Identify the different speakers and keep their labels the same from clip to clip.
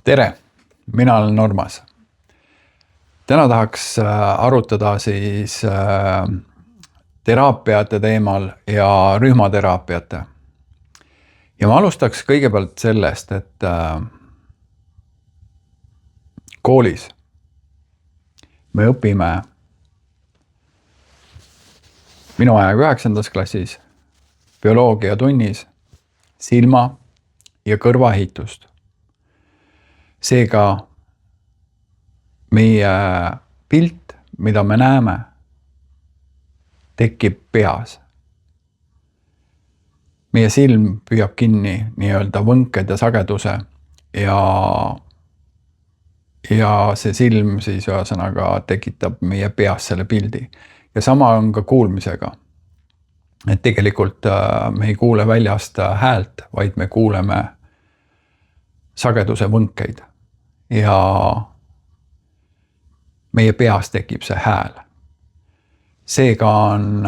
Speaker 1: Tere, mina olen Normas. Täna tahaks arutada siis teraapiate teemal ja rühmateraapiate. Ja ma alustaks kõigepealt sellest, et koolis me õpime minu ajaga 9. klassis bioloogia tunnis silma- ja kõrvaehitust. Seega meie pilt, mida me näeme, tekib peas. Meie silm püüab kinni nii-öelda võnked ja sageduse ja see silm siis ühesõnaga tekitab meie peas selle pildi. Ja sama on ka kuulmisega. Et tegelikult me ei kuule väljast häält, vaid me kuuleme sageduse võnkeid. Ja meie peas tekib see hääl. Seega on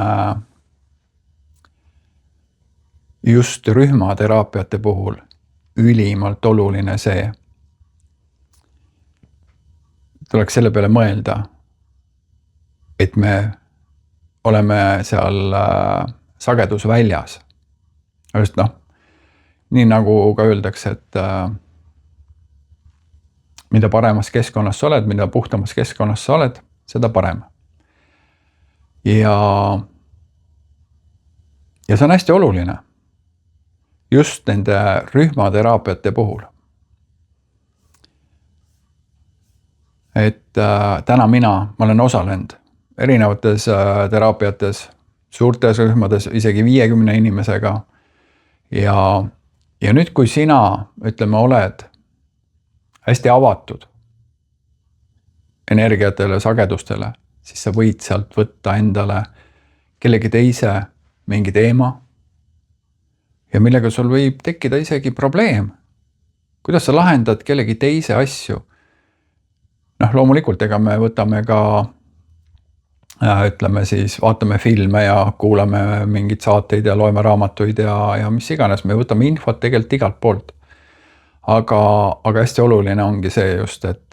Speaker 1: just rühmateraapiate puhul ülimalt oluline see. Tuleks selle peale mõelda, et me oleme seal sagedusväljas. Just nii nagu ka öeldakse, et mida paremas keskkonnas sa oled, mida puhtamas keskkonnas sa oled, seda parem. Ja see on hästi oluline just nende rühmateraapiate puhul. Et täna ma olen osalenud erinevates teraapiates, suurtes rühmades, isegi 50 inimesega. Ja nüüd, kui sina, oled hästi avatud energiatele, sagedustele, siis sa võid sealt võtta endale kellegi teise mingi teema ja millega sul võib tekkida isegi probleem. Kuidas sa lahendad kellegi teise asju? Loomulikult, ega me võtame ka, vaatame filme ja kuulame mingeid saateid ja loeme raamatuid ja mis iganes. Me võtame infot tegelikult igalt poolt. Aga hästi oluline ongi see just, et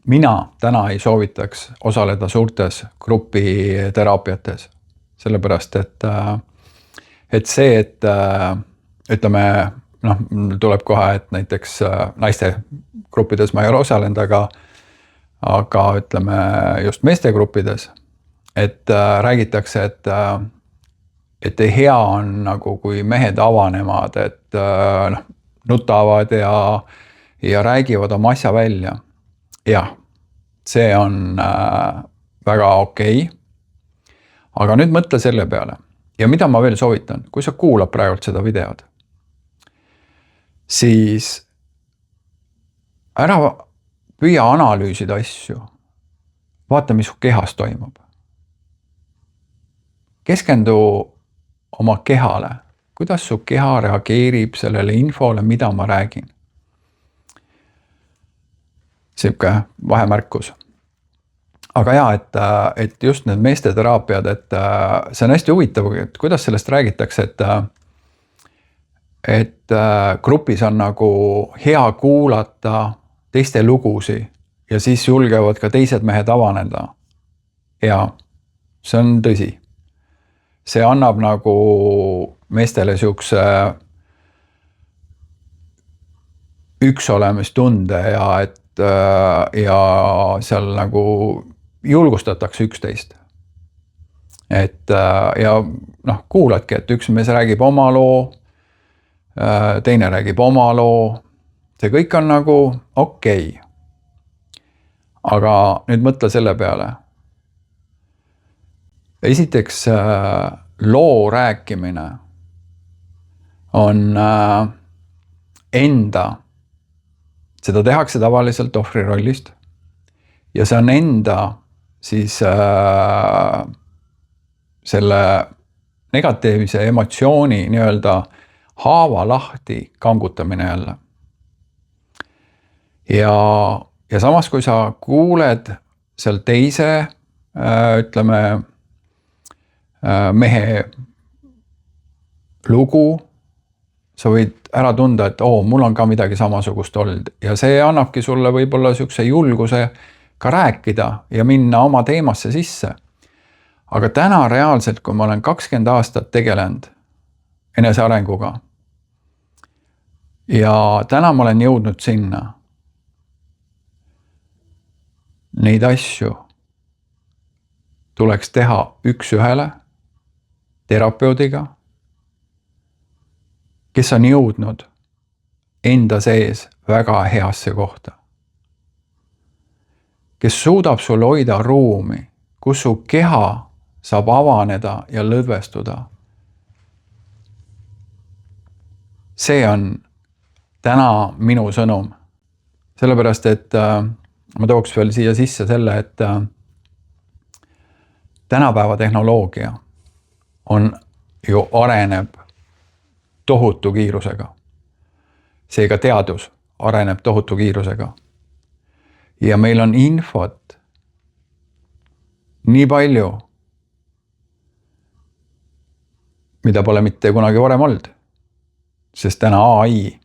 Speaker 1: mina täna ei soovitaks osaleda suurtes grupiteraapiates. Sellepärast, et see, tuleb kohe, et näiteks naiste gruppides ma ei ole osalenud, aga just meeste gruppides, et räägitakse, et hea on nagu kui mehed avanevad, et nutavad ja räägivad oma asja välja. Jah, see on väga okei. Aga nüüd mõtle selle peale. Ja mida ma veel soovitan, kui sa kuulad praegult seda videod, siis ära püüa analüüsida asju. Vaata, mis su kehas toimub. Keskendu oma kehale. Kuidas su keha reageerib sellele infole, mida ma räägin? Sihuke vahemärkus. Aga et just need meeste teraapiad, et see on hästi huvitav, et kuidas sellest räägitakse, et grupis on nagu hea kuulata teiste lugusi ja siis julgevad ka teised mehed avaneda. Ja see on tõsi. See annab nagu meestele siukse üksolemistunde ja seal nagu julgustatakse üksteist. Ja kuuladki, et üks mees räägib oma loo, teine räägib oma loo. See kõik on nagu okei. Aga nüüd mõtle selle peale. Esiteks loo rääkimine on enda. Seda tehakse tavaliselt ohvri rollist. Ja see on enda siis selle negatiivse emotsiooni nii-öelda haava lahti kangutamine jälle. Ja samas, kui sa kuuled seal teise, mehe lugu, sa võid ära tunda, et mul on ka midagi samasugust olnud ja see annabki sulle võib-olla niisuguse julguse ka rääkida ja minna oma teemasse sisse. Aga täna reaalselt, kui ma olen 20 aastat tegelenud enesearenguga ja täna ma olen jõudnud sinna, neid asju tuleks teha üks-ühele terapeudiga, kes on jõudnud enda sees väga heasse kohta. Kes suudab sul hoida ruumi, kus su keha saab avaneda ja lõdvestuda. See on täna minu sõnum. Sellepärast, et ma tooks veel siia sisse selle, et tänapäeva tehnoloogia ju areneb tohutu kiirusega. Seega teadus areneb tohutu kiirusega. Ja meil on infot nii palju, mida pole mitte kunagi varem olnud. Sest täna AI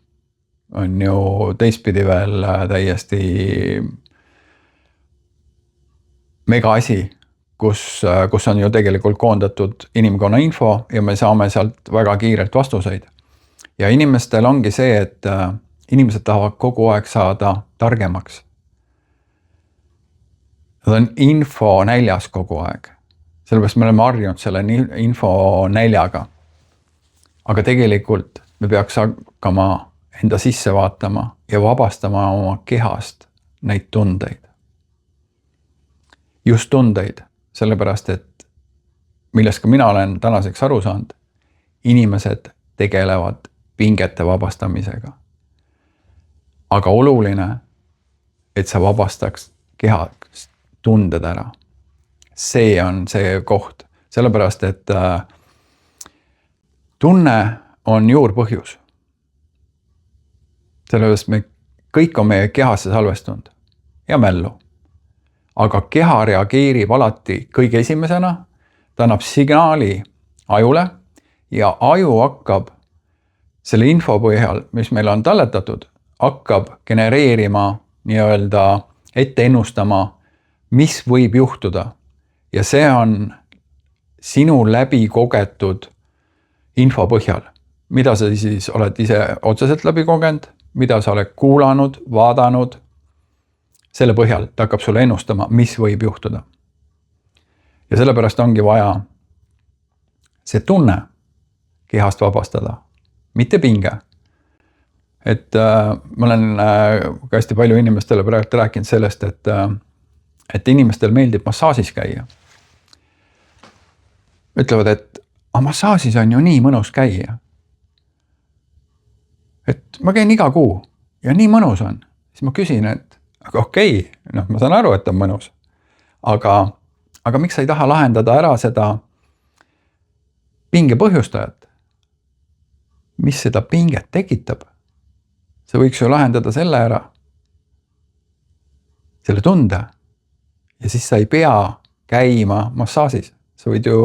Speaker 1: on ju teistpidi veel täiesti mega asi, kus on ju tegelikult koondatud inimkonna info ja me saame sealt väga kiirelt vastuseid. Ja inimestel ongi see, et inimesed tahavad kogu aeg saada targemaks. Nad on info näljas kogu aeg. Sellepärast me oleme harjunud selle info näljaga. Aga tegelikult me peaks hakkama enda sisse vaatama ja vabastama oma kehast neid tundeid. Just tundeid, sellepärast et millest ka mina olen tänaseks aru saanud, inimesed tegelevad pingete vabastamisega. Aga oluline, et sa vabastaks kehast tunded ära. See on see koht, sellepärast et tunne on juurpõhjus. Sellepärast me kõik on meie kehasse salvestunud ja mällu. Aga keha reageerib alati kõige esimesena, ta annab signaali ajule ja aju hakkab selle info põhjal, mis meil on talletatud, hakkab genereerima, nii-öelda ette ennustama, mis võib juhtuda. Ja see on sinu läbi kogetud info põhjal. Mida sa siis oled ise otseselt läbi kogenud, mida sa oled kuulanud, vaadanud, selle põhjal ta hakkab sulle ennustama, mis võib juhtuda. Ja sellepärast ongi vaja see tunne kehast vabastada, mitte pinge. Et ma olen ka hästi palju inimestele praegu rääkinud sellest, et inimestel meeldib massaasis käia. Ütlevad, et massaasis on ju nii mõnus käia. Et ma käin iga kuu ja nii mõnus on. Siis ma küsin, et aga okei, ma saan aru, et on mõnus. Aga miks sa ei taha lahendada ära seda pinge põhjustajat? Mis seda pinget tekitab? See võiks ju lahendada selle ära, selle tunde. Ja siis sa ei pea käima massaasis. Sa võid ju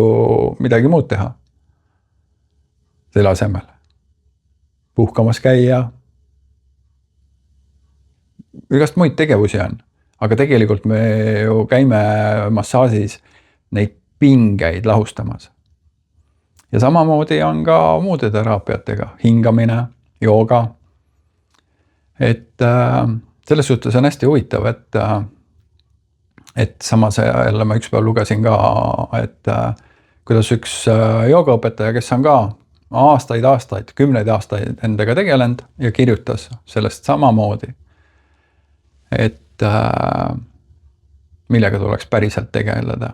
Speaker 1: midagi muud teha selle asemel. Puhkamas käia. Igast muid tegevusi on. Aga tegelikult me ju käime massaasis neid pingeid lahustamas. Ja samamoodi on ka muude teraapiatega. Hingamine, jooga. Et selles suhtes on hästi huvitav, et samas jälle ma ükspäev lugesin ka, et kuidas üks joogaõpetaja, kes on ka aastaid, 10 aastaid endaga tegelenud ja kirjutas sellest samamoodi, et millega tuleks päriselt tegeleda.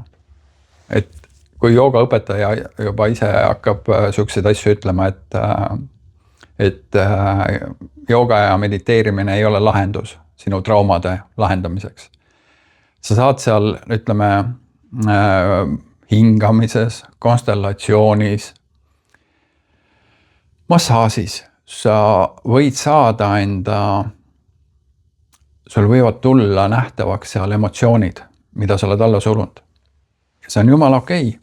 Speaker 1: Et kui joogaõpetaja juba ise hakkab selliseid asju ütlema, et jooga ja mediteerimine ei ole lahendus sinu traumade lahendamiseks. Sa saad seal, ütleme, hingamises, konstellatsioonis, massaasis. Sa võid saada sul võivad tulla nähtavaks seal emotsioonid, mida sa oled alla surunud. Ja see on jumala okei,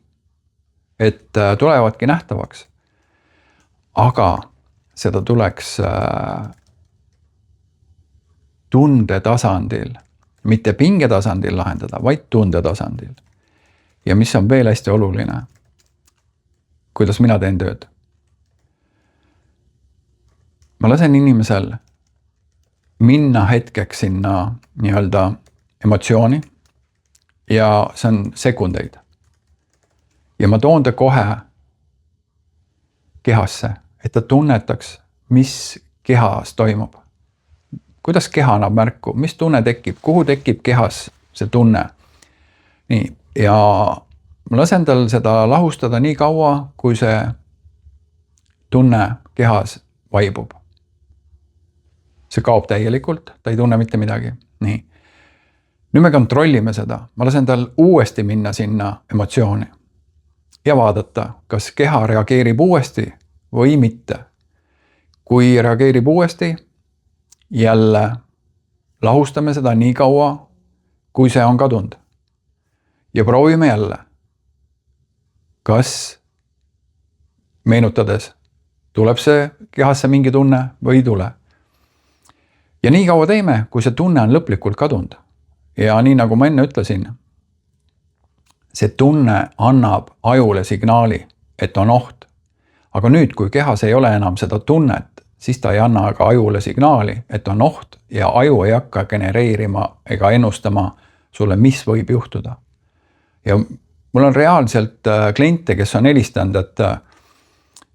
Speaker 1: et tulevadki nähtavaks. Aga seda tuleks tunde tasandil, mitte pinge tasandil lahendada, vaid tunde tasandil. Ja mis on veel hästi oluline, kuidas mina teen tööd. Ma lasen inimesel minna hetkeks sinna nii-öelda emotsiooni ja see on sekundeid. Ja ma toon ta kohe kehasse, et ta tunnetaks, mis kehas toimub. Kuidas keha annab märku, mis tunne tekib, kuhu tekib kehas see tunne. Nii, ja ma lasen tal seda lahustada nii kaua, kui see tunne kehas vaibub. See kaob täielikult, ta ei tunne mitte midagi. Nii. Nüüd me kontrollime seda. Ma lasen tal uuesti minna sinna emotsiooni ja vaadata, kas keha reageerib uuesti või mitte. Kui reageerib uuesti, jälle lahustame seda nii kaua, kui see on kadunud. Ja proovime jälle, kas meenutades tuleb see kehasse mingi tunne või ei tule. Ja nii kaua teeme, kui see tunne on lõplikult kadunud. Ja nii nagu ma enne ütlesin, see tunne annab ajule signaali, et on oht. Aga nüüd, kui kehas ei ole enam seda tunnet, siis ta ei anna aga ajule signaali, et on oht ja aju ei hakka genereerima ega ennustama sulle, mis võib juhtuda. Ja mul on reaalselt kliente, kes on helistanud,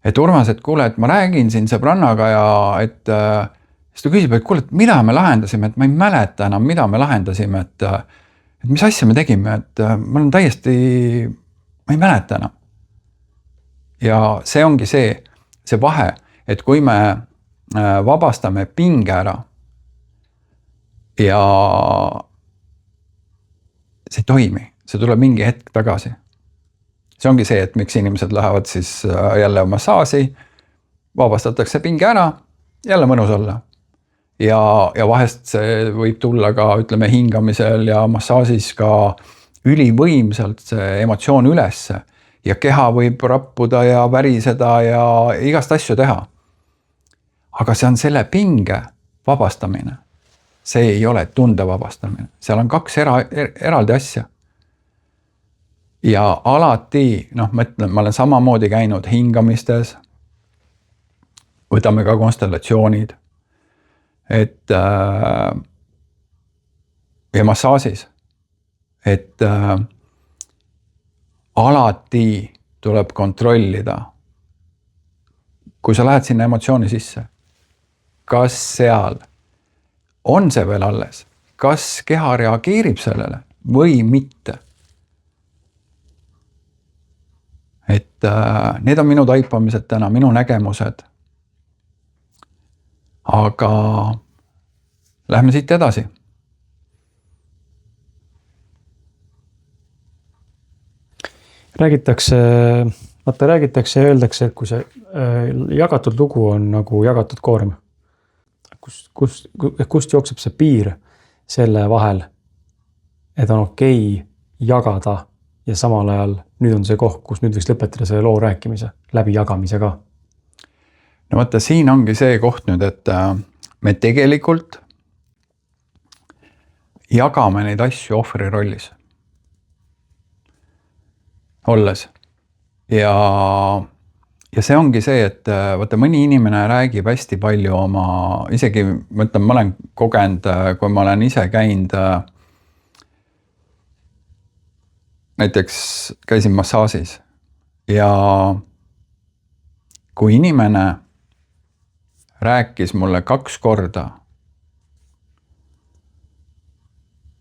Speaker 1: et Urmas, et kuule, et ma räägin siin sõbrannaga ja et siis ta küsib, et kuule, et mida me lahendasime, et ma ei mäleta enam, mida me lahendasime, et mis asja me tegime, et ma olen täiesti, ma ei mäleta enam. Ja see ongi see vahe, et kui me vabastame pinge ära ja see ei toimi, see tuleb mingi hetk tagasi. See ongi see, et miks inimesed lähevad siis jälle massaaži, vabastatakse pinge ära, jälle mõnus olla. Ja vahest see võib tulla ka, ütleme, hingamisel ja massaažis ka ülivõimsalt see emotsioon ülesse ja keha võib rappuda ja väriseda ja igast asju teha. Aga see on selle pinge vabastamine. See ei ole tunde vabastamine. Seal on kaks eraldi asja. Ja alati, ma ütlen, ma olen samamoodi käinud hingamistes, võtame ka konstellatsioonid, et ja massaažis, et alati tuleb kontrollida, kui sa lähed sinna emotsiooni sisse, kas seal on see veel alles, kas keha reageerib sellele või mitte. Et need on minu taipamised täna, minu nägemused. Aga lähme siit edasi.
Speaker 2: Räägitakse ja öeldakse, et kui see jagatud lugu on nagu jagatud koorm, kust jookseb see piir selle vahel, et on okei jagada ja samal ajal nüüd on see koht, kus nüüd võiks lõpetada selle loo rääkimise, läbi jagamise ka.
Speaker 1: No vaata, siin ongi see koht nüüd, et me tegelikult jagame neid asju ohvri rollis. Olles. Ja see ongi see, et vaata, mõni inimene räägib hästi palju oma, isegi ma ütlen, ma olen kogenud, kui ma olen ise käinud, näiteks käisin massaažis ja kui inimene rääkis mulle 2 korda.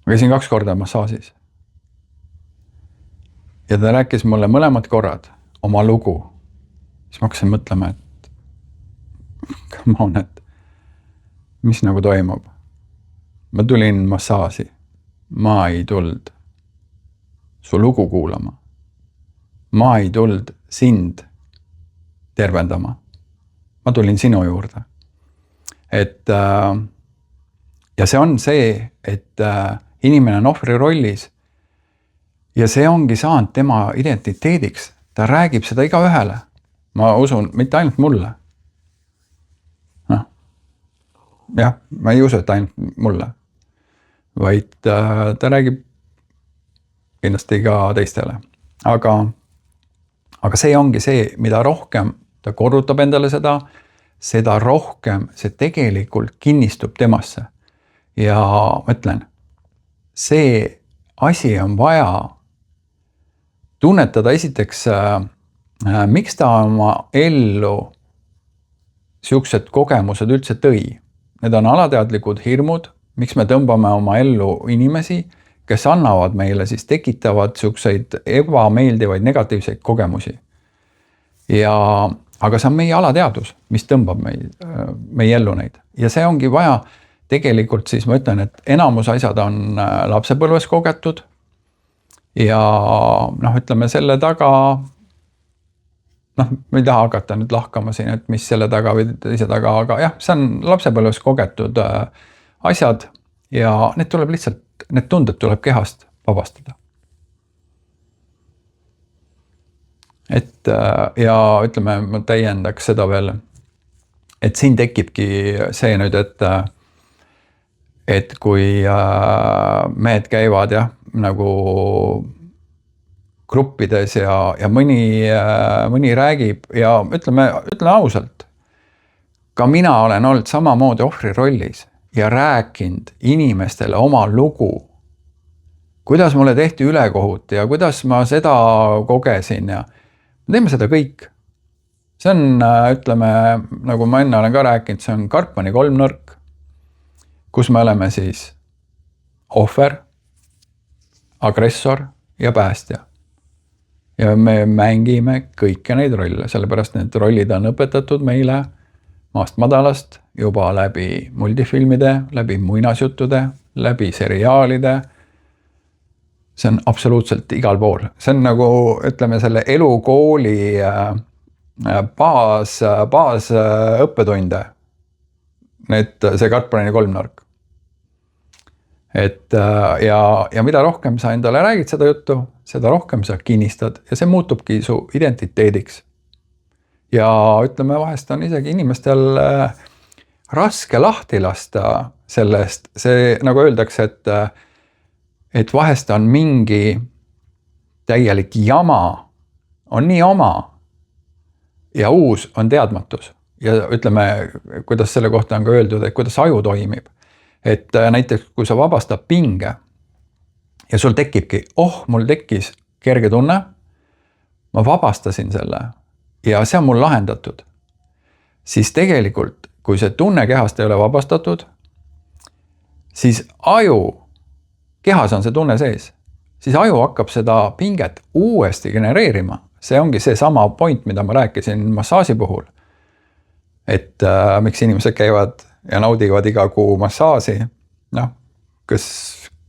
Speaker 1: Ma käisin 2 korda massaažis. Ja ta rääkis mulle mõlemad korrad oma lugu. Siis ma hakkasin mõtlema, et come on, et mis nagu toimub. Ma tulin massaaži. Ma ei tulnud su lugu kuulama. Ma ei tulnud sind tervendama. Ma tulin sinu juurde. Et, ja see on see, et inimene on ohvri rollis ja see ongi saanud tema identiteediks. Ta räägib seda iga ühele. Ma usun, mitte ainult mulle. jah, ma ei usu, et ainult mulle, vaid ta räägib kindlasti ka teistele. Aga see ongi see, mida rohkem ta korrutab endale seda rohkem see tegelikult kinnistub temasse. Ja ma ütlen, see asi on vaja tunnetada esiteks, miks ta oma ellu siuksed kogemused üldse tõi. Need on alateadlikud hirmud, miks me tõmbame oma ellu inimesi, kes annavad meile, siis tekitavad siukseid ebameeldivaid negatiivseid kogemusi. Aga see on meie alateadus, mis tõmbab meie ellu neid. Ja see ongi vaja tegelikult siis ma ütlen, et enamus asjad on lapsepõlves kogetud ja ütleme selle taga, ma ei taha hakata nüüd lahkama siin, et mis selle taga või teise taga, aga jah, see on lapsepõlves kogetud asjad ja need tuleb lihtsalt, need tunded tuleb kehast vabastada. Et ja ütleme, ma täiendaks seda veel, et siin tekibki see nüüd, et kui mehed käivad jah, nagu gruppides ja mõni räägib ja ütleme ausalt, ka mina olen olnud samamoodi ohvri rollis ja rääkinud inimestele oma lugu, kuidas mulle tehti ülekohut ja kuidas ma seda kogesin ja me teeme seda kõik. See on, ütleme, nagu ma enne olen ka rääkinud, see on Karpmani kolmnurk, kus me oleme siis ohver, agressor ja päästja. Ja me mängime kõiki neid rolle, sellepärast need rollid on õpetatud meile maast madalast juba läbi multifilmide, läbi muinasjuttude, läbi seriaalide. See on absoluutselt igal pool. See on nagu, ütleme, selle elukooli baas õppetunde. See Karpmani kolmnurk. Ja mida rohkem sa endale räägid seda juttu, seda rohkem sa kinnistad ja see muutubki su identiteediks. Ja ütleme, vahest on isegi inimestel raske lahti lasta sellest. See nagu öeldakse, et vahest on mingi täielik jama, on nii oma ja uus on teadmatus. Ja ütleme, kuidas selle kohta on ka öeldud, et kuidas aju toimib. Et näiteks, kui sa vabastad pinge ja sul tekibki, mul tekkis kerge tunne, ma vabastasin selle ja see on mul lahendatud. Siis tegelikult, kui see tunne kehast ei ole vabastatud, siis kehas on see tunne sees, siis aju hakkab seda pinget uuesti genereerima. See ongi see sama point, mida ma rääkisin massaaži puhul. Et miks inimesed käivad ja naudivad iga kuu massaaži,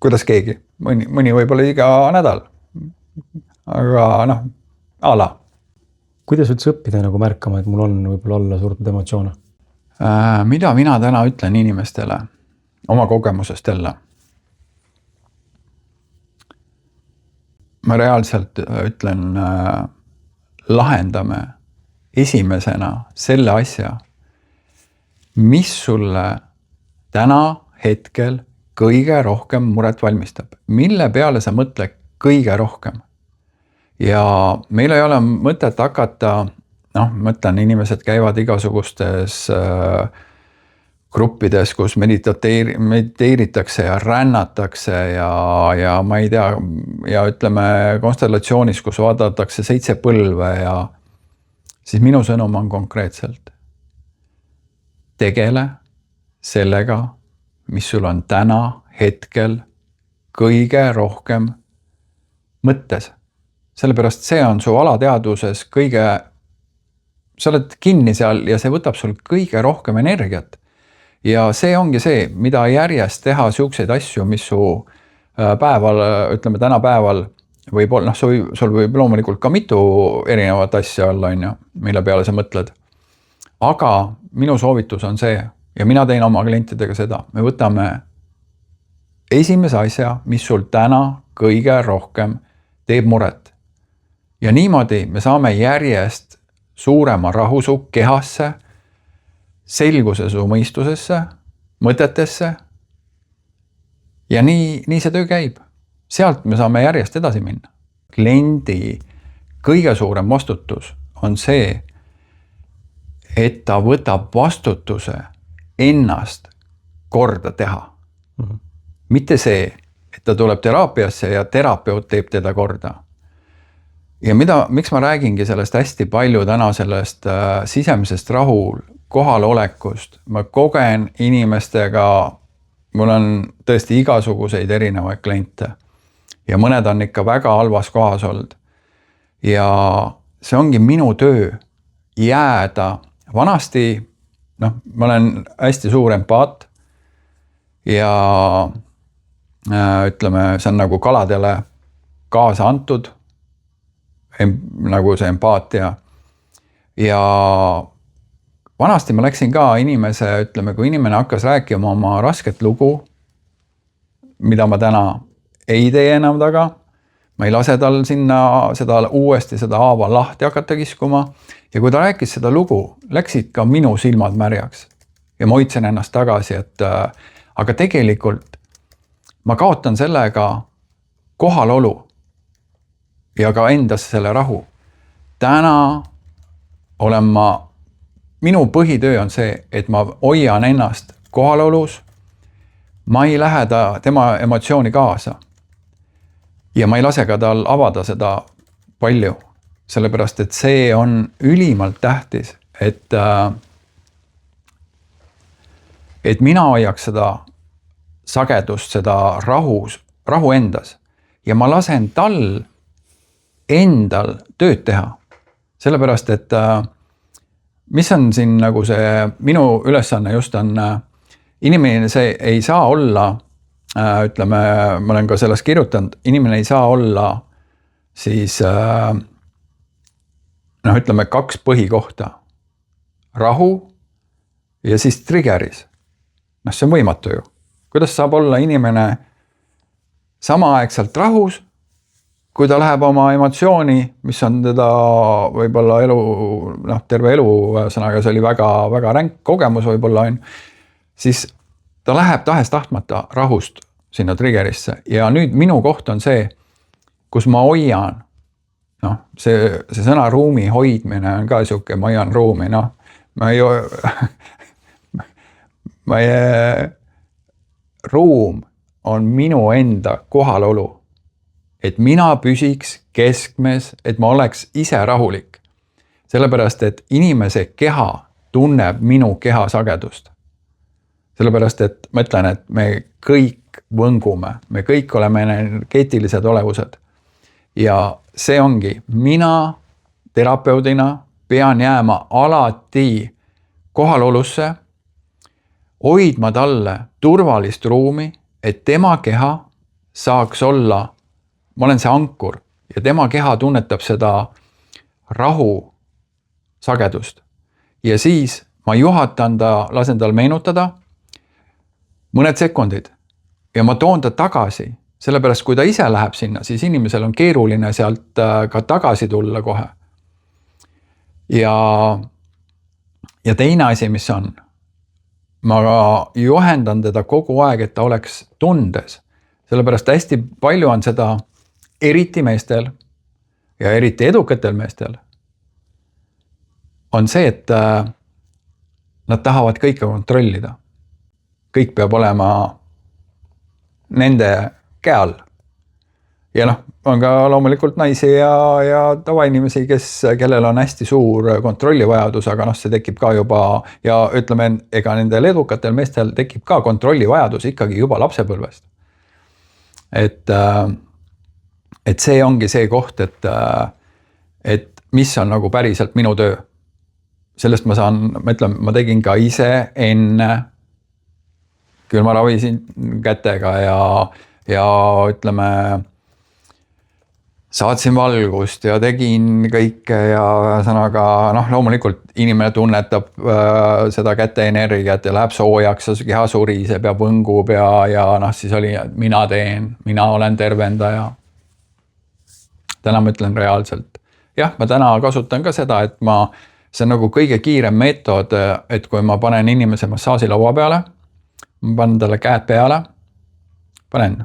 Speaker 1: kuidas keegi, mõni võib-olla iga nädal, aga ala.
Speaker 2: Kuidas üldse õppida nagu märkama, et mul on võib-olla olla surnud emotsioone?
Speaker 1: Mida mina täna ütlen inimestele oma kogemusest jälle? Ma reaalselt ütlen, lahendame esimesena selle asja, mis sulle täna hetkel kõige rohkem muret valmistab. Mille peale sa mõtled kõige rohkem? Ja meil ei ole mõtet hakata, mõtlen, inimesed käivad igasugustes gruppides, kus mediteeritakse ja rännatakse ja ma ei tea, ja ütleme konstellatsioonis, kus vaadatakse 7 põlve ja siis minu sõnum on konkreetselt. Tegele sellega, mis sul on täna hetkel kõige rohkem mõttes. Sellepärast see on su alateadvuses sa oled kinni seal ja see võtab sul kõige rohkem energiat. Ja see ongi see, mida järjest teha siukseid asju, mis su päeval, ütleme täna päeval võib olla, sul võib loomulikult ka mitu erinevat asja olla, mille peale sa mõtled. Aga minu soovitus on see, ja mina teen oma klientidega seda, me võtame esimese asja, mis sul täna kõige rohkem teeb muret. Ja niimoodi me saame järjest suurema rahu su kehasse, selguse su mõistusesse mõtetesse. Ja nii see töö käib. Sealt me saame järjest edasi minna. Kliendi kõige suurem vastutus on see, et ta võtab vastutuse ennast korda teha. Mitte see, et ta tuleb teraapiasse ja terapeut teeb teda korda. Ja miks ma räägingi sellest hästi palju täna sellest sisemisest rahul, kohalolekust. Ma kogen inimestega, mul on tõesti igasuguseid erinevaid kliente ja mõned on ikka väga halvas kohas olnud. Ja see ongi minu töö jääda. Vanasti, ma olen hästi suur empaat ja ütleme, see on nagu kaladele kaasa antud, nagu see empaatia. Ja vanasti ma läksin ka inimese, ütleme, kui inimene hakkas rääkima oma rasket lugu, mida ma täna ei tee enam taga, ma ei lase tal sinna uuesti seda haava lahti hakata kiskuma. Ja kui ta rääkis seda lugu, läksid ka minu silmad märjaks. Ja ma hoidsin ennast tagasi, aga tegelikult ma kaotan sellega kohalolu ja ka endas selle rahu. Täna olen minu põhitöö on see, et ma hoian ennast kohalolus. Ma ei lähe tema emotsiooni kaasa. Ja ma ei lase ka tal avada seda palju. Sellepärast, et see on ülimalt tähtis, et mina hoiaks seda sagedust, seda rahu endas. Ja ma lasen tal endal tööd teha. Sellepärast, et mis on siin nagu see minu ülesanne just on, inimene see ei saa olla, ütleme, ma olen ka sellest kirjutanud, inimene ei saa olla siis ütleme 2 põhikohta. Rahu ja siis triggeris. See on võimatu ju. Kuidas saab olla inimene samaaegselt rahus, kui ta läheb oma emotsiooni, mis on teda võib-olla terve elu, sõnaga see oli väga, väga ränk kogemus võib-olla on, siis ta läheb tahes-tahtmata rahust sinna triggerisse. Ja nüüd minu koht on see, kus ma hoian. See sõna ruumi hoidmine on ka siuke, ma hoian ruumi, ruum on minu enda kohalolu, et mina püsiks keskmes, et ma oleks ise rahulik. Sellepärast, et inimese keha tunneb minu keha sagedust. Sellepärast, et ma ütlen, et me kõik võngume, me kõik oleme energeetilised olevused. Ja see ongi, mina terapeudina pean jääma alati kohalolusse, hoidma talle turvalist ruumi, et tema keha saaks olla, ma olen see ankur ja tema keha tunnetab seda rahu sagedust. Ja siis ma juhatan lasen tal meenutada mõned sekundid ja ma toon ta tagasi. Sellepärast, kui ta ise läheb sinna, siis inimesel on keeruline sealt ka tagasi tulla kohe. Ja teine asi, mis on, ma juhendan teda kogu aeg, et ta oleks tundes. Sellepärast hästi palju on seda eriti meestel ja eriti edukatel meestel on see, et nad tahavad kõike kontrollida. Kõik peab olema nende käal. Ja on ka loomulikult naisi ja tavainimesi, kellel on hästi suur kontrollivajadus, aga see tekib ka juba ja ütleme, ega nendel edukatel meestel tekib ka kontrollivajadus ikkagi juba lapsepõlvest. Et see ongi see koht, et mis on nagu päriselt minu töö. Sellest ma ma tegin ka ise enne, küll ma ravisin kätega ja ütleme, saatsin valgust ja tegin kõike ja sõnaga, loomulikult inimene tunnetab seda käte energiat ja läheb soojaks, keha suriseb ja võngub ja siis oli, mina teen, mina olen tervendaja. Täna ma ütlen reaalselt. Jah, ma täna kasutan ka seda, et see on nagu kõige kiirem meetod, et kui ma panen inimese massaaži laua peale, ma panen talle käed peale, panen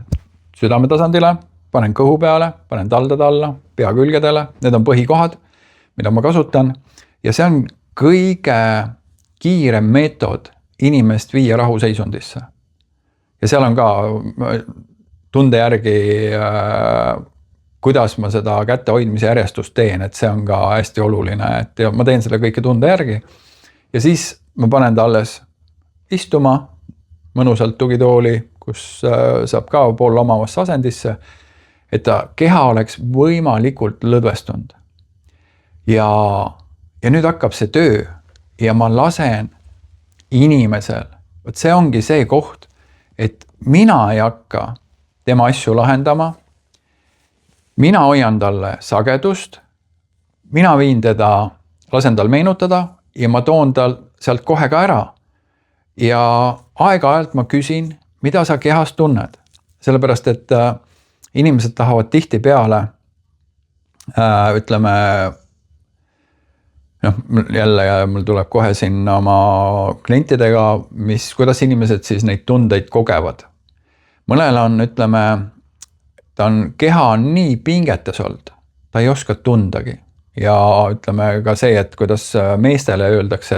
Speaker 1: südame tasandile, panen kõhu peale, panen taldade alla, pea külgedele, need on põhikohad, mida ma kasutan ja see on kõige kiirem meetod inimest viia rahuseisundisse. Ja seal on ka tunde järgi, kuidas ma seda kätte hoidmise järjestust teen, et see on ka hästi oluline, et ma teen selle kõike tunde järgi ja siis ma panen ta alles istuma mõnusalt tugitooli, kus saab ka poollamavasse asendisse, et ta keha oleks võimalikult lõdvestunud. Ja nüüd hakkab see töö ja ma lasen inimesel, vot see ongi see koht, et mina ei hakka tema asju lahendama, mina hoian talle sagedust, mina viin teda, lasen tal meenutada ja ma toon tal sealt kohe ka ära. Ja aeg-ajalt ma küsin, mida sa kehas tunned, sellepärast et inimesed tahavad tihti peale, ütleme, jälle mul tuleb kohe sinna oma klientidega, kuidas inimesed siis neid tundeid kogevad. Mõnel on, ütleme, keha on nii pingetes olnud, ta ei oska tundagi. Ja ütleme ka see, et kuidas meestele öeldakse,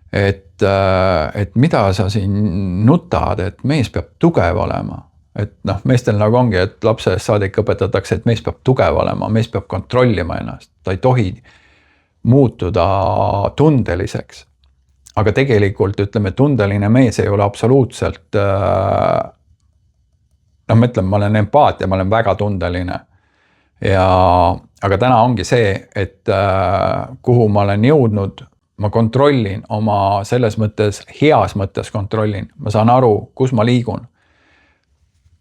Speaker 1: et mida sa siin nutad, et mees peab tugev olema. Et meestel nagu ongi, et lapsest saadik õpetatakse, et mees peab tugev olema, mees peab kontrollima ennast, ta ei tohi muutuda tundeliseks. Aga tegelikult, ütleme, tundeline mees ei ole absoluutselt, ma ütlen, ma olen empaatia, ma olen väga tundeline. Aga täna ongi see, et kuhu ma olen jõudnud, ma kontrollin oma selles mõttes, heas mõttes kontrollin. Ma saan aru, kus ma liigun.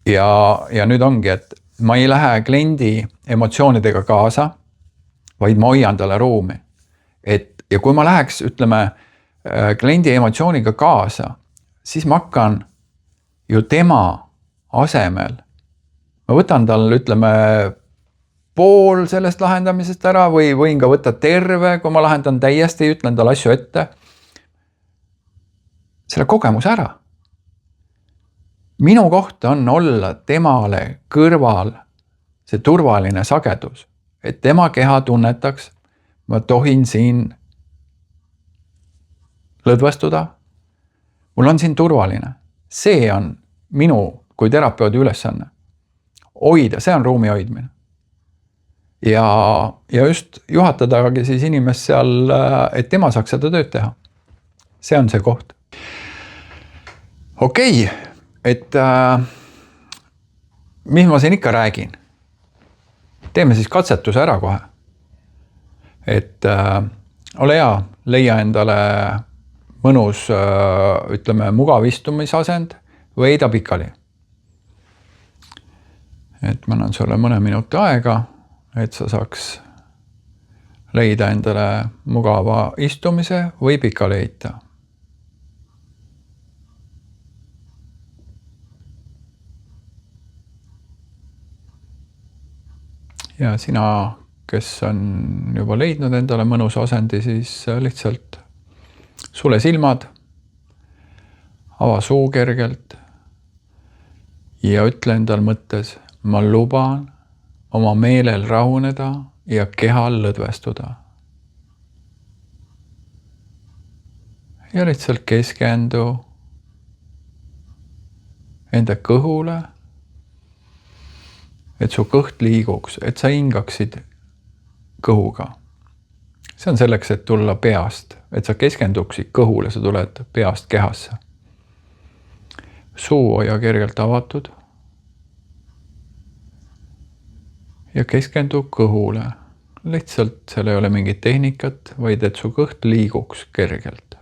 Speaker 1: Ja nüüd ongi, et ma ei lähe kliendi emotsioonidega kaasa, vaid ma hoian talle ruumi. Ja kui ma läheks, ütleme, kliendi emotsiooniga kaasa, siis ma hakkan ju tema asemel. Ma võtan tal, ütleme, pool sellest lahendamisest ära või võin ka võtta terve, kui ma lahendan täiesti, ütlen tal asju ette. Selle kogemuse ära. Minu koht on olla temale kõrval see turvaline sagedus, et tema keha tunnetaks, ma tohin siin lõdvestuda. Mul on siin turvaline. See on minu kui terapeudi ülesanne. Hoida, see on ruumi hoidmine. Ja just juhatadagi siis inimest seal, et tema saaks seda tööd teha. See on see koht. Okei, et mis ma siin ikka räägin? Teeme siis katsetuse ära kohe. Et ole hea, leia endale mõnus, ütleme, mugav istumisasend või heida pikali. Et ma annan sulle mõne minuti aega, et sa saaks leida endale mugava istumise või pikali heita. Ja sina, kes on juba leidnud endale mõnus asendi, siis lihtsalt sule silmad, ava suu kergelt ja ütle endal mõttes, ma luban oma meelel rahuneda ja kehal lõdvestuda. Ja lihtsalt keskendu enda kõhule, et su kõht liiguks, et sa hingaksid kõhuga. See on selleks, et tulla peast, et sa keskenduksid kõhule, sa tuled peast kehasse. Suu hoia kergelt avatud. Ja keskendu kõhule. Lihtsalt seal ei ole mingit tehnikat, vaid et su kõht liiguks kergelt.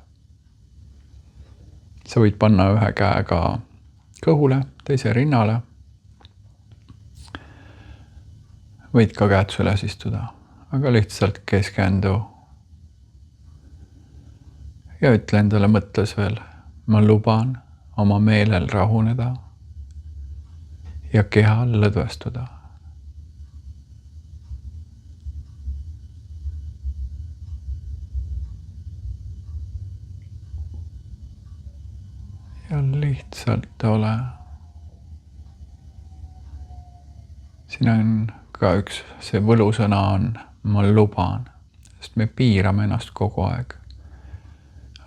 Speaker 1: Sa võid panna ühe käega kõhule, teise rinnale. Võid ka käed süles istuda, aga lihtsalt keskendu. Ja ütle endale mõttes veel, ma luban oma meelel rahuneda ja kehal lõdvestuda. ja lihtsalt ole. Siin on ka üks, see võlusõna on ma luban, sest me piirame ennast kogu aeg.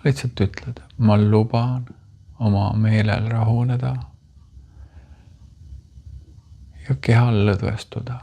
Speaker 1: Lihtsalt ütled, ma luban oma meelel rahuneda ja kehal lõdvestuda.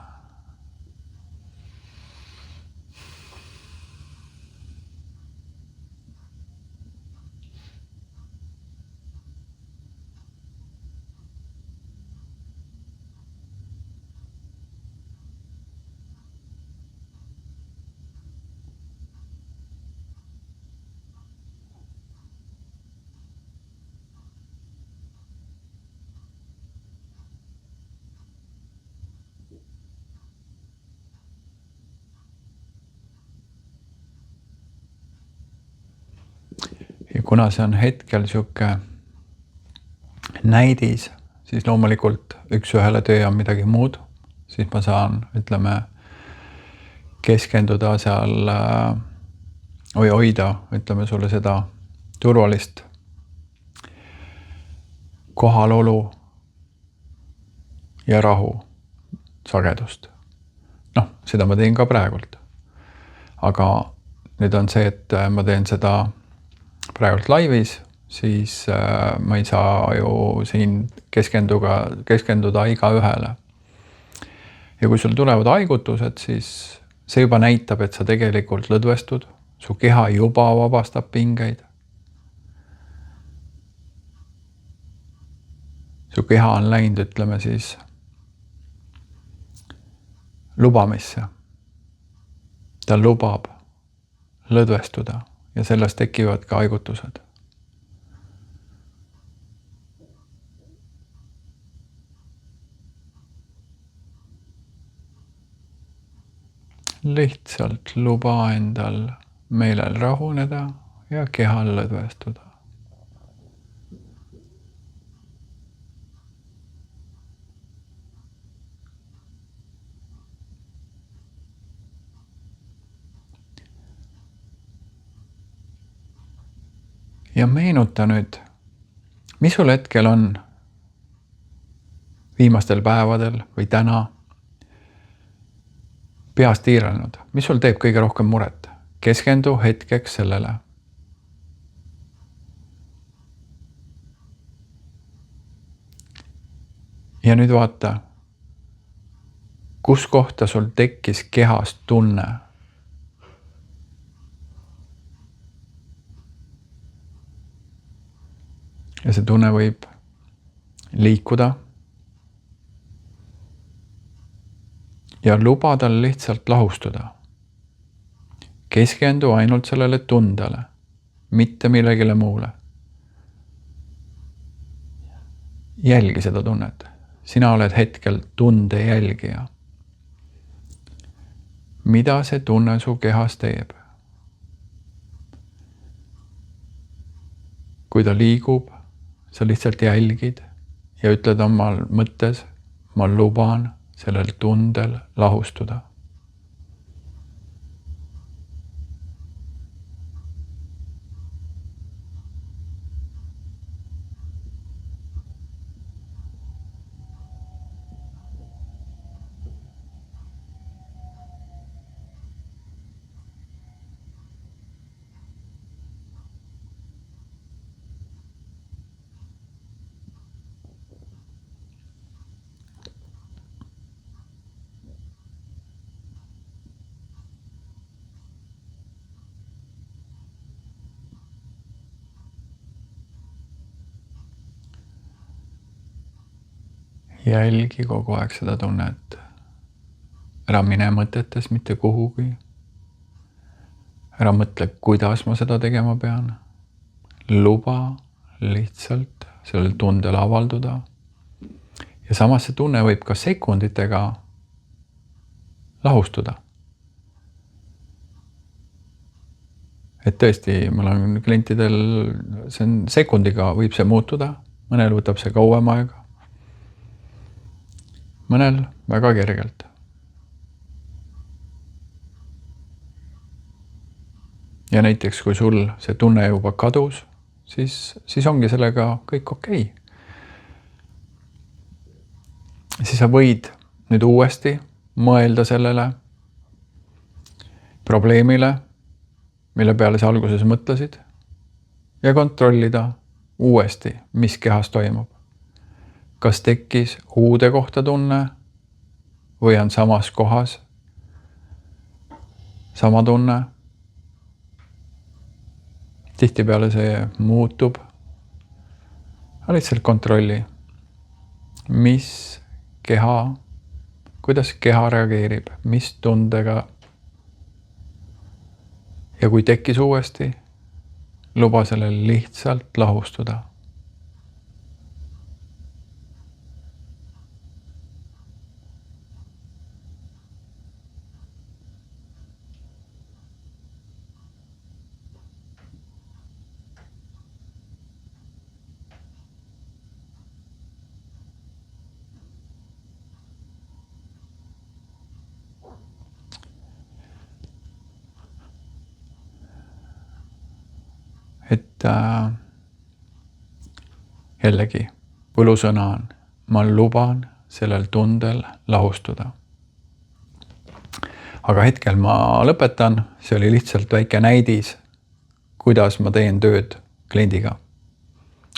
Speaker 1: Ja kuna see on hetkel sihuke näidis, siis loomulikult üks ühele töö on midagi muud, siis ma saan, ütleme, keskenduda seal või hoida, ütleme sulle seda turvalist kohalolu ja rahu sagedust. Noh, seda ma teen ka praegult. Aga nüüd on see, et ma teen seda praegult laivis, siis ma ei saa ju siin keskenduda iga ühele. Ja kui sul tulevad haigutused, siis see juba näitab, et sa tegelikult lõdvestud, su keha juba vabastab pingeid. Su keha on läinud, ütleme siis, lubamisse. Ta lubab lõdvestuda ja sellest tekivad ka haigutused. Lihtsalt luba endal meelel rahuneda ja kehal lõdvestuda. Ja meenuta nüüd, mis sul hetkel on viimastel päevadel või täna peast tiirelnud? Mis sul teeb kõige rohkem muret? Keskendu hetkeks sellele. Ja nüüd vaata, kus kohta sul tekkis kehas tunne? Ja see tunne võib liikuda ja luba tal lihtsalt lahustuda. Keskendu ainult sellele tundele, mitte millegile muule. Jälgi seda tunnet. Sina oled hetkel tunde jälgija. Mida see tunne su kehas teeb? Kui ta liigub, sa lihtsalt jälgid ja ütled omal mõttes, ma luban sellel tundel lahustuda. Jälgi kogu aeg seda tunnet. Ära mine mõtetes mitte kuhugi. Ära mõtle, kuidas ma seda tegema pean. Luba lihtsalt sellel tundel avalduda. Ja samas see tunne võib ka sekunditega lahustuda. Et tõesti, mul on klientidel, see on sekundiga võib see muutuda. Mõnel võtab see kauem aega. Mõnel väga kergelt. Ja näiteks, kui sul see tunne juba kadus, siis ongi sellega kõik okei. Siis sa võid nüüd uuesti mõelda sellele probleemile, mille peale sa alguses mõtlesid ja kontrollida uuesti, mis kehas toimub. Kas tekkis uude kohta tunne või on samas kohas sama tunne? Tihtipeale see muutub. Lihtsalt kontrolli, mis keha, kuidas keha reageerib, mis tundega. Ja kui tekkis uuesti, luba sellel lihtsalt lahustuda. Et jällegi võlusõna on, ma luban sellel tundel lahustuda. Aga hetkel ma lõpetan, see oli lihtsalt väike näidis, kuidas ma teen tööd kliendiga.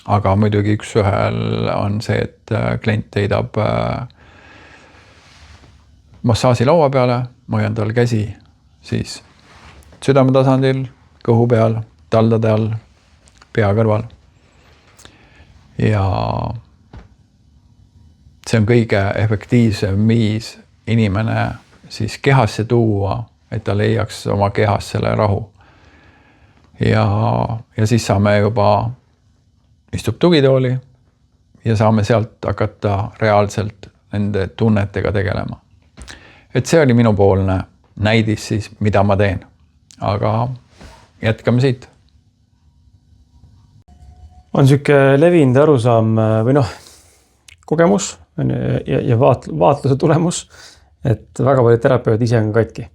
Speaker 1: Aga muidugi üks ühel on see, et klient heidab massaaži laua peale, ma hoian tal käsi siis südametasandil, kõhu peal, taldade all, pea kõrval. Ja see on kõige efektiivsem viis inimene siis kehasse tuua, et ta leiaks oma kehas selle rahu. Ja siis saame juba istub tugitooli ja saame sealt hakata reaalselt nende tunnetega tegelema. Et see oli minupoolne näidis siis, mida ma teen. Aga jätkame siit.
Speaker 2: On süke levinud arusaam või kogemus ja vaatluse tulemus, et väga palju terapeud ise on katki.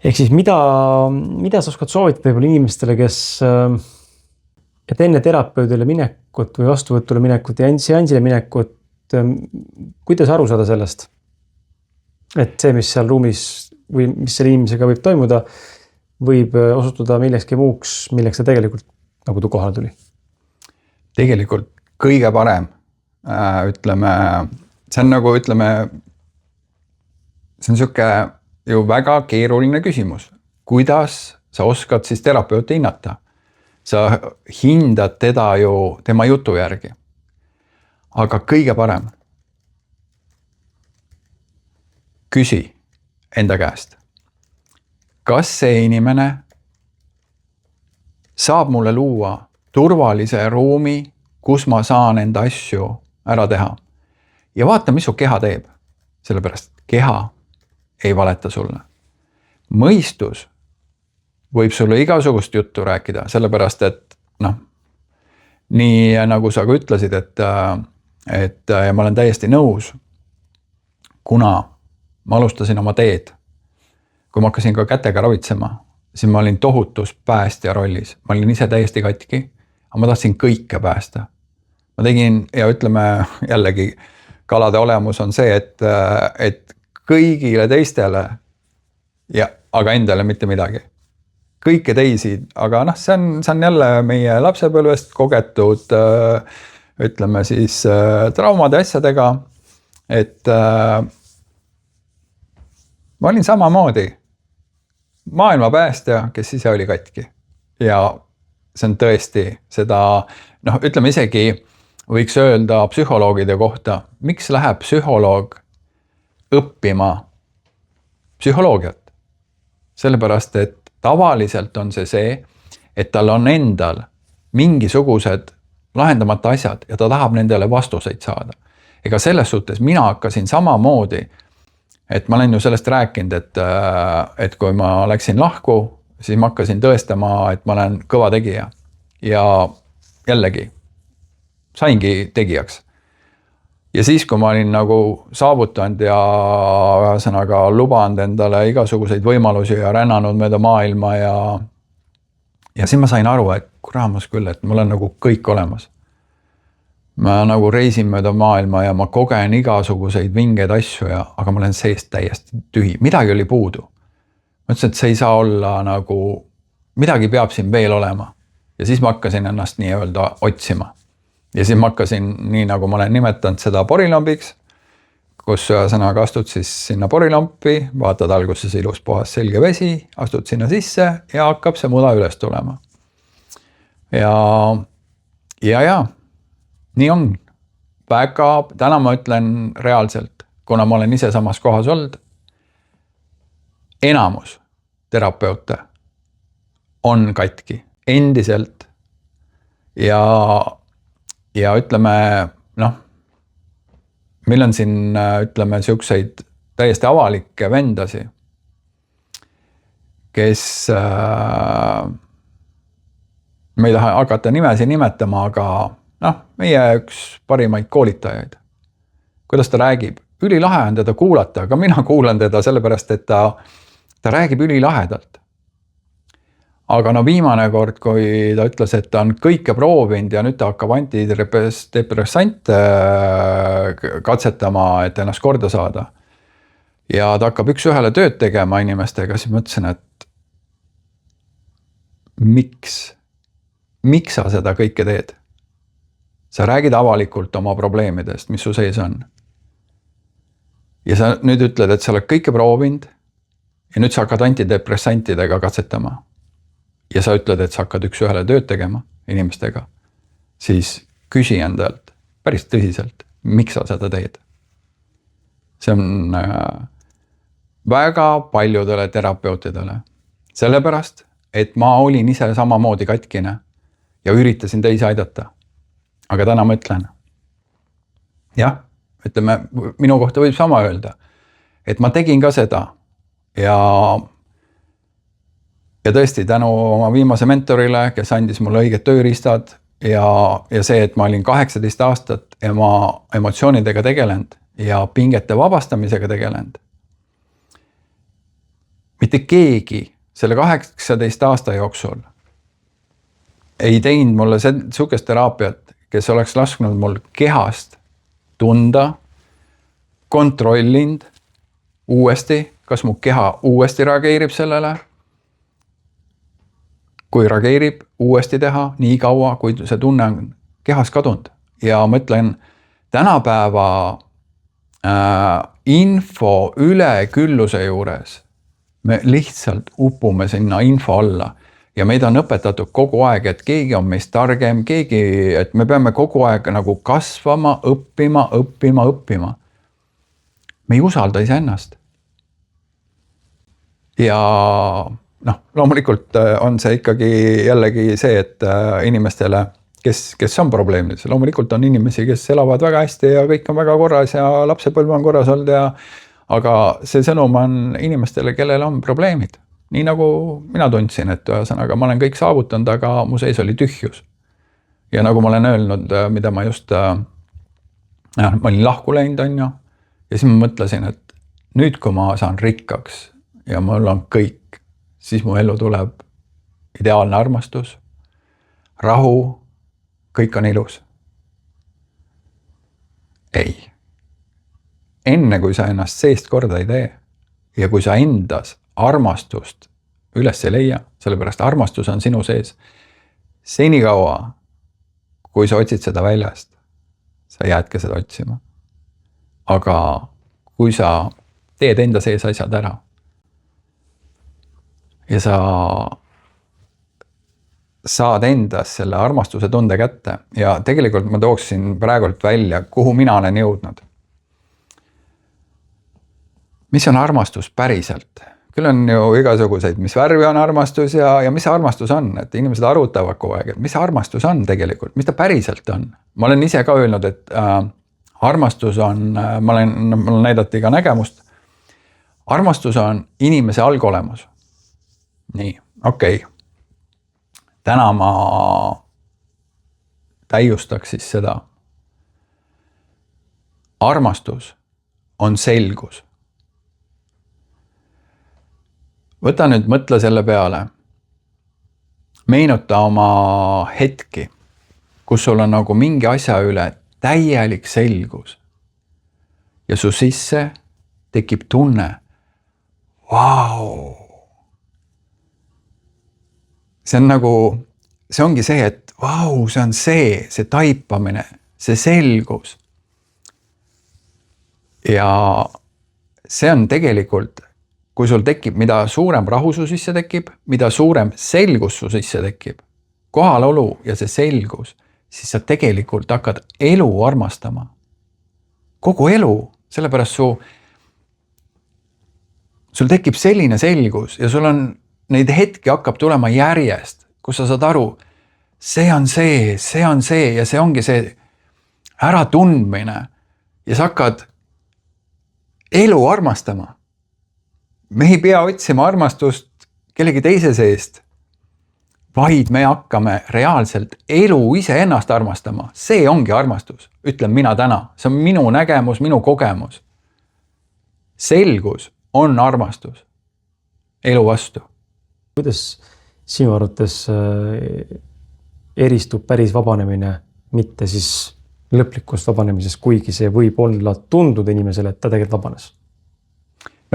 Speaker 2: Ehk siis mida sa oskad soovitada võib-olla inimestele, kes et enne terapeudile minekut või vastuvõtule minekut ja seansile minekut, kuidas aru saada sellest? Et see, mis seal ruumis või mis selle inimesega võib toimuda, võib osutuda millekski muuks, milleks ta tegelikult nagu tu kohale tuli.
Speaker 1: Tegelikult kõige parem, see on nagu, see on süke ju väga keeruline küsimus. Kuidas sa oskad siis terapeuti hinnata? Sa hindad teda ju tema jutu järgi. Aga kõige parem, küsi enda käest. Kas see inimene saab mulle luua turvalise ruumi, kus ma saan enda asju ära teha? Ja vaata, mis su keha teeb. Sellepärast keha ei valeta sulle. Mõistus võib sulle igasugust juttu rääkida, sellepärast et nii nagu sa ka ütlesid, et ja ma olen täiesti nõus, kuna ma alustasin oma teed, kui ma hakkasin ka kätega ravitsema, siis ma olin tohutus päästja rollis. Ma olin ise täiesti katki, aga ma tahtsin kõike päästa. Ma tegin ja jällegi kalade olemus on see, et kõigile teistele, aga endale mitte midagi. Kõike teisi, aga see on jälle meie lapsepõlvest kogetud, traumade asjadega, et ma olin samamoodi maailma päästja, kes ise oli katki. Ja see on tõesti seda, isegi võiks öelda psühholoogide kohta, miks läheb psühholoog õppima psühholoogiat? Sellepärast, et tavaliselt on see, et tal on endal mingisugused lahendamata asjad ja ta tahab nendele vastuseid saada. Ega selles suhtes mina hakkasin samamoodi, et ma olen ju sellest rääkinud, et kui ma läksin lahku, siis ma hakkasin tõestama, et ma olen kõva tegija. Ja jällegi, saingi tegijaks. Ja siis, kui ma olin nagu saavutanud ja ühesõnaga lubanud endale igasuguseid võimalusi ja rännanud mööda maailma ja siis ma sain aru, et kuramus küll, et mul on nagu kõik olemas. Ma nagu reisin mööda maailma ja ma kogen igasuguseid vingeid asju aga ma olen seest täiesti tühi. Midagi oli puudu. Ma ütlesin, et see ei saa olla nagu, midagi peab siin veel olema. Ja siis ma hakkasin ennast nii-öelda otsima. Ja siis ma hakkasin, nii nagu ma olen nimetanud seda porilombiks, kus ühesõnaga astud siis sinna porilompi, vaatad alguses ilus puhas selge vesi, astud sinna sisse ja hakkab see muda üles tulema. Ja nii on. Väga, täna ma ütlen reaalselt, kuna ma olen ise samas kohas olnud, enamus terapeute on katki, endiselt. Ja ütleme, meil on siin, ütleme, siukseid täiesti avalikke vendasi, kes me ei taha hakata nimesi nimetama, aga meie üks parimaid koolitajaid. Kuidas ta räägib? Ülilahe on teda kuulata, aga mina kuulan teda sellepärast, et ta räägib ülilahedalt. Aga viimane kord, kui ta ütles, et ta on kõike proovinud ja nüüd ta hakkab antidepressante katsetama, et ennast korda saada. Ja ta hakkab üks ühele tööd tegema inimestega, siis mõtlesin, et miks sa seda kõike teed? Sa räägid avalikult oma probleemidest, mis su sees on. Ja sa nüüd ütled, et sa oled kõike proovinud ja nüüd sa hakkad antidepressantidega katsetama. Ja sa ütled, et sa hakkad üks ühele tööd tegema inimestega. Siis küsi endalt päris tõsiselt, miks sa seda teed? See on väga paljudele terapeutidele. Sellepärast, et ma olin ise samamoodi katkine ja üritasin teisi aidata. Aga täna ma ütlen, jah, ütleme, minu kohta võib sama öelda, et ma tegin ka seda ja tõesti tänu oma viimase mentorile, kes andis mulle õiged tööriistad ja see, et ma olin 18 aastat ema emotsioonidega tegelenud ja pingete vabastamisega tegelenud. Mitte keegi selle 18 aasta jooksul ei teinud mulle sukest teraapiat, kes oleks lasknud mul kehast tunda, kontrollinud uuesti, kas mu keha uuesti reageerib sellele. Kui reageerib, uuesti teha nii kaua, kui see tunne on kehas kadunud. Ja ma ütlen, tänapäeva info ülekülluse juures me lihtsalt upume sinna info alla. Ja meid on õpetatud kogu aeg, et keegi on meist targem, et me peame kogu aeg nagu kasvama, õppima. Me ei usalda ise ennast. Ja loomulikult on see ikkagi jällegi see, et inimestele, kes on probleemides, loomulikult on inimesi, kes elavad väga hästi ja kõik on väga korras ja lapsepõlv on korras olnud aga see sõnum on inimestele, kellel on probleemid. Nii nagu mina tundsin, et ühesõnaga ma olen kõik saavutanud, aga mu sees oli tühjus. Ja nagu ma olen öelnud, mida ma just, ma olin lahku läinud, ja siis ma mõtlesin, et nüüd kui ma saan rikkaks ja mul on kõik, siis mu ellu tuleb ideaalne armastus, rahu, kõik on ilus. Ei. Enne kui sa ennast seest korda ei tee ja kui sa endas armastust üles ei leia, sellepärast armastus on sinu sees. Senikaua, kui sa otsid seda väljast, sa jäädki seda otsima. Aga kui sa teed enda sees asjad ära ja sa saad endas selle armastuse tunde kätte ja tegelikult ma tooksin praegult välja, kuhu mina olen jõudnud. Mis on armastus päriselt? Küll on ju igasuguseid, mis värvi on armastus ja mis armastus on, et inimesed arutavad kogu aeg, et mis armastus on tegelikult, mis ta päriselt on. Ma olen ise ka öelnud, et armastus on, mul näidati ka nägemust, armastus on inimese algolemus. Nii, okei. Täna ma täiustaks siis seda. Armastus on selgus. Võta nüüd mõtle selle peale. meenuta oma hetki, kus sul on nagu mingi asja üle täielik selgus. Ja su sisse tekib tunne, vau. See on nagu, see ongi see, et vau, see on see taipamine, see selgus. Ja see on tegelikult, kui sul tekib, mida suurem rahu su sisse tekib, mida suurem selgus su sisse tekib, kohalolu ja see selgus, siis sa tegelikult hakkad elu armastama. Kogu elu, sellepärast sul tekib selline selgus ja sul on neid hetki hakkab tulema järjest, kus sa saad aru, see on see ja see ongi see äratundmine ja sa hakkad elu armastama. Me ei pea otsima armastust kellegi teise seest, vaid me hakkame reaalselt elu ise ennast armastama. See ongi armastus, ütlen mina täna. See on minu nägemus, minu kogemus. Selgus on armastus elu vastu.
Speaker 2: Kuidas sinu arvates eristub päris vabanemine, mitte siis lõplikust vabanemisest, kuigi see võib olla tunduda inimesele, et ta tegelikult vabanes?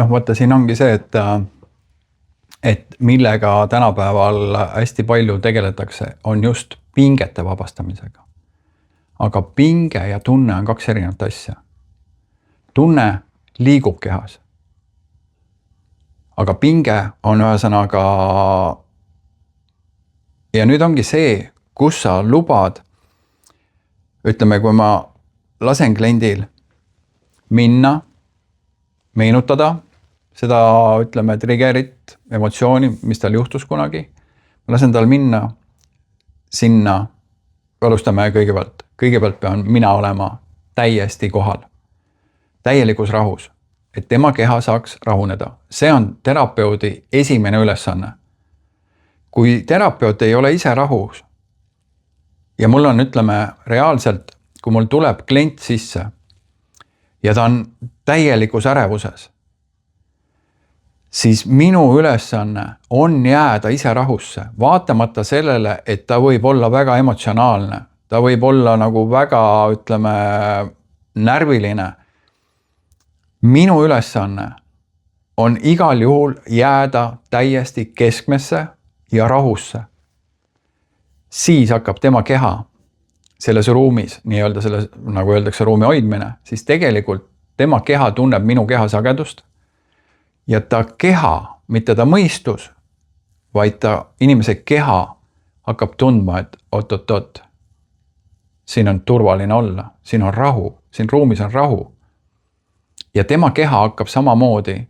Speaker 1: Vaata, siin ongi see, et millega tänapäeval hästi palju tegeletakse, on just pingete vabastamisega. Aga pinge ja tunne on kaks erinevat asja. Tunne liigub kehas. Aga pinge on ühesõnaga, ja nüüd ongi see, kus sa lubad, ütleme, kui ma lasen kliendil minna, meenutada seda, ütleme, triggerit, emotsiooni, mis tal juhtus kunagi. Ma lasen tal minna sinna, alustame kõigepealt. Kõigepealt pean mina olema täiesti kohal, täielikus rahus, et tema keha saaks rahuneda. See on terapeudi esimene ülesanne. Kui terapeut ei ole ise rahus ja mul on, ütleme, reaalselt, kui mul tuleb klient sisse ja ta on täielikus ärevuses, siis minu ülesanne on jääda ise rahusse, vaatamata sellele, et ta võib olla väga emotsionaalne, ta võib olla nagu väga, ütleme, närviline. Minu ülesanne on igal juhul jääda täiesti keskmesse ja rahusse. Siis hakkab tema keha selles ruumis, nii-öelda selles, nagu öeldakse, ruumi hoidmine, siis tegelikult tema keha tunneb minu keha sagedust ja ta keha, mitte ta mõistus, vaid ta inimese keha hakkab tundma, et oot, siin on turvaline olla, siin on rahu, siin ruumis on rahu. Ja tema keha hakkab samamoodi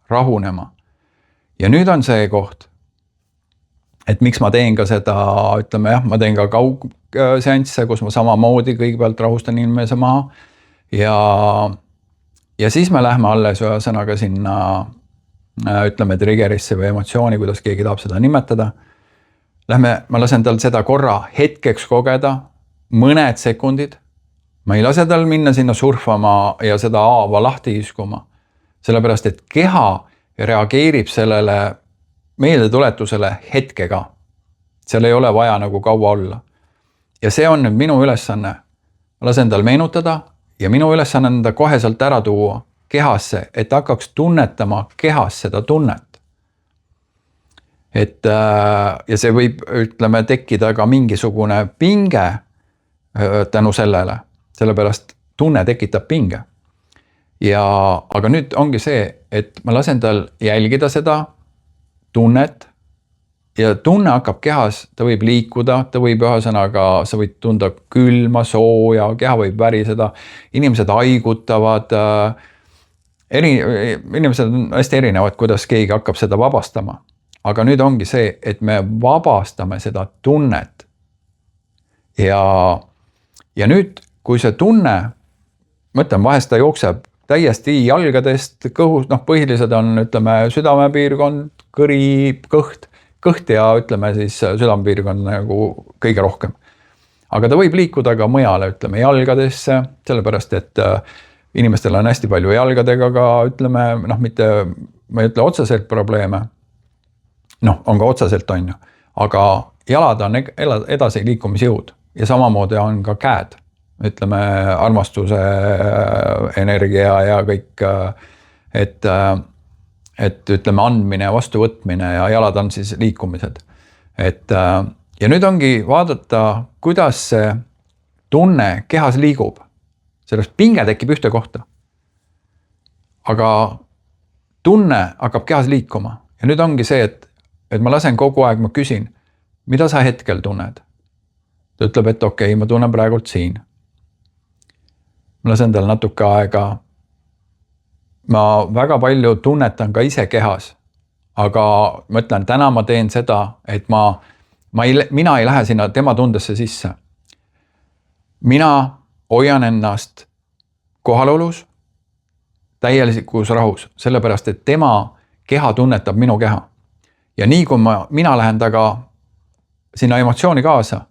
Speaker 1: rahunema. Ja nüüd on see koht, et miks ma teen ka seda, ütleme, ma teen ka kaugseansse, kus ma samamoodi kõigepealt rahustan inimese maha ja siis me lähme alles ühesõnaga sinna, ütleme, triggerisse või emotsiooni, kuidas keegi tahab seda nimetada. Ma lasen tal seda korra hetkeks kogeda, mõned sekundid. Ma ei lase tal minna sinna surfama ja seda haava lahti iskuma, sellepärast, et keha reageerib sellele meeldetuletusele hetkega. Seal ei ole vaja nagu kaua olla. Ja see on nüüd minu ülesanne. Ma lasen tal meenutada ja minu ülesanne on ta koheselt ära tuua kehasse, et hakkaks tunnetama kehas seda tunnet. Ja see võib, ütleme, tekkida ka mingisugune pinge tänu sellele, sellepärast tunne tekitab pinge. Aga nüüd ongi see, et ma lasen tal jälgida seda tunnet ja tunne hakkab kehas, ta võib liikuda, ta võib ühesõnaga, sa võid tunda külma, sooja, keha võib väriseda, inimesed haigutavad, inimesed on hästi erinevad, kuidas keegi hakkab seda vabastama. Aga nüüd ongi see, et me vabastame seda tunnet. Ja nüüd, kui see tunne, mõtlen, vahest ta jookseb täiesti jalgadest, kõhus, põhilised on, ütleme, südamepiirkond, kõri, kõht ja, ütleme, siis südamepiirkond nagu kõige rohkem. Aga ta võib liikuda ka mujale, ütleme, jalgadesse, sellepärast, et inimestel on hästi palju jalgadega ka, ütleme, mitte, ma ei ütle otseselt probleeme, on ka otseselt on ju, aga jalad on edasi liikumisjõud ja samamoodi on ka käed, ütleme armastuse energia ja kõik, et ütleme andmine ja vastuvõtmine ja jalad on siis liikumised. Ja nüüd ongi vaadata, kuidas see tunne kehas liigub. Sellest pinge tekib ühte kohta. Aga tunne hakkab kehas liikuma. Ja nüüd ongi see, et ma lasen kogu aeg, ma küsin, mida sa hetkel tunned? Ta ütleb, et okei, ma tunnen praegult siin. Ma lasen tal natuke aega. Ma väga palju tunnetan ka ise kehas. Aga ma ütlen, täna ma teen seda, et mina ei lähe sinna tema tundesse sisse. Mina hoian ennast kohalolus, täielikus rahus, sellepärast, et tema keha tunnetab minu keha. Ja nii kui mina lähen taga sinna emotsiooni kaasa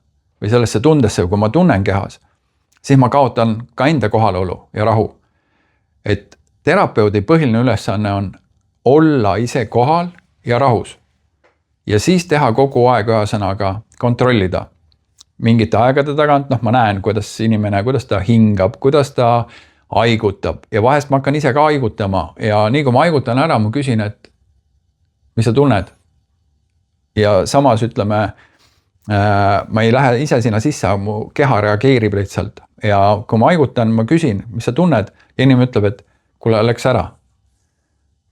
Speaker 1: või sellesse tundesse, kui ma tunnen kehas, siis ma kaotan ka enda kohalolu ja rahu. Et terapeudi põhiline ülesanne on olla ise kohal ja rahus. Ja siis teha kogu aeg ühesõnaga kontrollida mingite aegade tagant, ma näen, kuidas inimene, kuidas ta hingab, kuidas ta haigutab ja vahest ma hakkan ise ka haigutama ja nii kui ma haigutan ära, ma küsin, et mis sa tunned? Ja samas ütleme, ma ei lähe ise sinna sisse, mu keha reageerib lihtsalt ja kui ma haigutan, ma küsin, mis sa tunned? Ja inimene ütleb, et kuule, läks ära.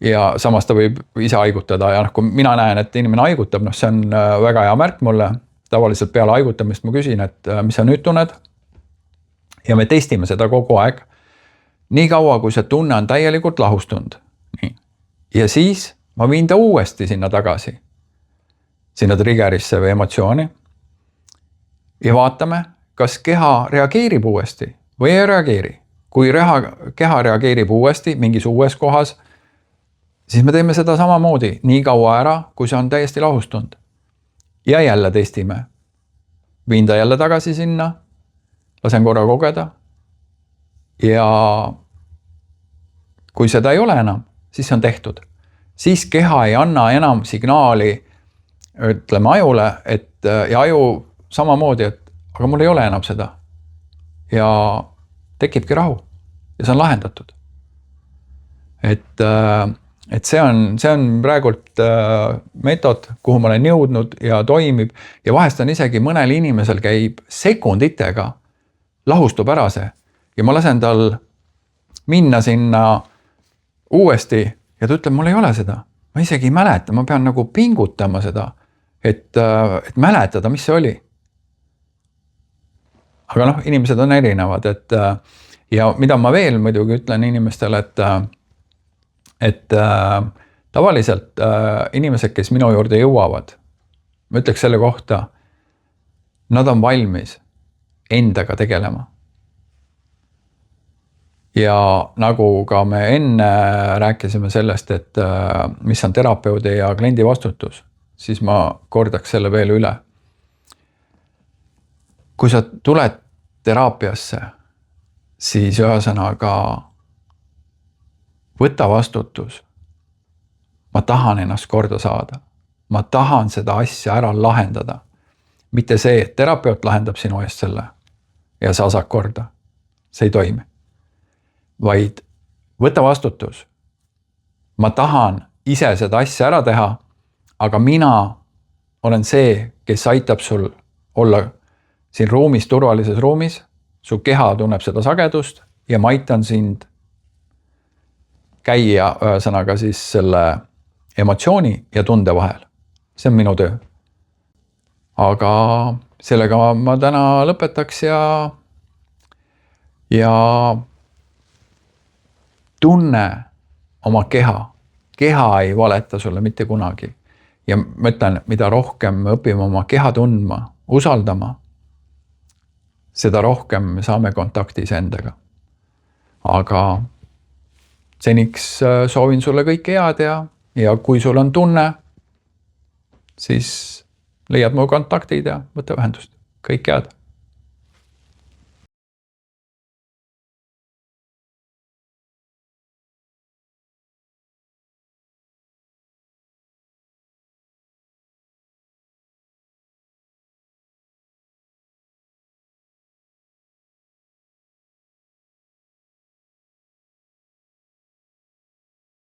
Speaker 1: Ja samas ta võib ise haigutada ja kui mina näen, et inimene haigutab, see on väga hea märk mulle. Tavaliselt peale haigutamist ma küsin, et mis sa nüüd tunned? Ja me testime seda kogu aeg. Nii kaua, kui see tunne on täielikult lahustunud. Ja siis ma viin ta uuesti sinna tagasi. Sinna triggerisse või emotsiooni. Ja vaatame, kas keha reageerib uuesti või ei reageeri. Kui keha reageerib uuesti mingis uues kohas, siis me teeme seda samamoodi nii kaua ära, kui see on täiesti lahustunud. Ja jälle testime. Viin ta jälle tagasi sinna, lasen korra kogeda ja kui seda ei ole enam, siis on tehtud. Siis keha ei anna enam signaali, ütleme ajule, ja aju samamoodi, et aga mul ei ole enam seda. Ja tekibki rahu ja see on lahendatud. Et see on praegult meetod, kuhu ma olen jõudnud ja toimib ja vahest on isegi mõnel inimesel käib sekunditega, lahustub ära see ja ma lasen tal minna sinna uuesti ja ta ütleb, mul ei ole seda. Ma isegi ei mäleta, ma pean nagu pingutama seda, et mäletada, mis see oli. Aga inimesed on erinevad, ja mida ma veel muidugi ütlen inimestele, et tavaliselt inimesed, kes minu juurde jõuavad, ma ütleks selle kohta, nad on valmis endaga tegelema. Ja nagu ka me enne rääkisime sellest, et mis on terapeudi ja kliendi vastutus, siis ma kordaks selle veel üle. Kui sa tuled teraapiasse, siis ühesõnaga võta vastutus. Ma tahan ennast korda saada. Ma tahan seda asja ära lahendada. Mitte see, et terapeut lahendab sinu eest selle ja sa saad korda. See ei toimi. Vaid võta vastutus. Ma tahan ise seda asja ära teha, aga mina olen see, kes aitab sul olla siin ruumis, turvalises ruumis. Su keha tunneb seda sagedust ja ma aitan sind käia ühesõnaga siis selle emotsiooni ja tunde vahel. See on minu töö. Aga sellega ma täna lõpetaks ja tunne oma keha. Keha ei valeta sulle mitte kunagi. Ja ma ütlen, mida rohkem me õpime oma keha tundma, usaldama, seda rohkem me saame kontaktis endaga. Aga seniks soovin sulle kõike head ja kui sul on tunne, siis leiad mu kontaktid ja võta ühendust. Kõik head.